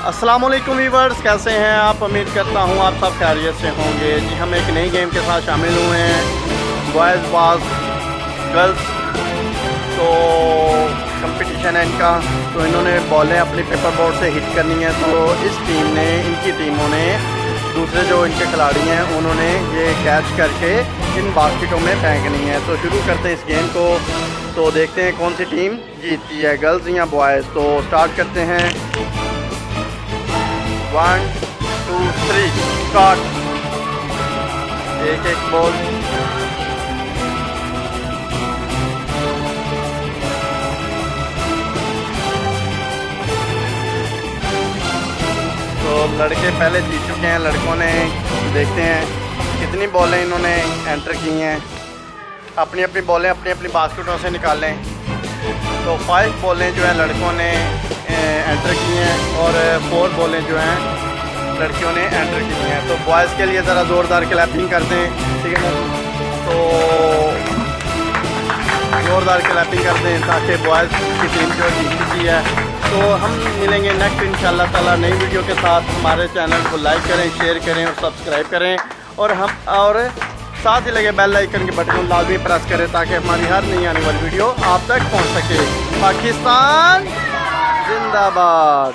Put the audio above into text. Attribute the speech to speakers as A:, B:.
A: अस्सलामुअलैकुम वीवर्स, कैसे हैं आप। उम्मीद करता हूं आप सब खैरियत से होंगे। जी, हम एक नई गेम के साथ शामिल हुए हैं, बॉयज़ वास गर्ल्स। तो कंपटीशन है इनका। तो इन्होंने बॉलें अपनी पेपर बोर्ड से हिट करनी है। तो इस टीम ने, इनकी टीमों ने, दूसरे जो इनके खिलाड़ी हैं उन्होंने ये कैच करके इन बास्केटों में फेंकनी है। तो शुरू करते हैं इस गेम को। तो देखते हैं कौन सी टीम जीतती है, गर्ल्स या बॉयज़। तो स्टार्ट करते हैं। 1 2 3 स्टार्ट। एक एक बॉल। तो लड़के पहले जीत चुके हैं, लड़कों ने। देखते हैं कितनी बॉलें इन्होंने एंटर की हैं। अपनी अपनी बॉलें अपनी अपनी बास्केटों से निकालें। तो 5 बॉलें जो है लड़कों ने एंटर की हैं और 4 बॉलें जो हैं लड़कियों ने एंटर की हैं। तो बॉयज़ के लिए ज़रा ज़ोरदार क्लैपिंग कर दें, ठीक है ना। तो ज़ोरदार क्लैपिंग कर दें ताकि बॉयज़ की टीम जो जीत चुकी है। तो हम मिलेंगे नेक्स्ट इंशाल्लाह ताला नई वीडियो के साथ। हमारे चैनल को लाइक करें, शेयर करें और सब्सक्राइब करें। और साथ ही लगे बेल आइकन के बटन को लाजमी प्रेस करें ताकि हमारी हर नई आने वाली वीडियो आप तक पहुंच सके। पाकिस्तान जिंदाबाद।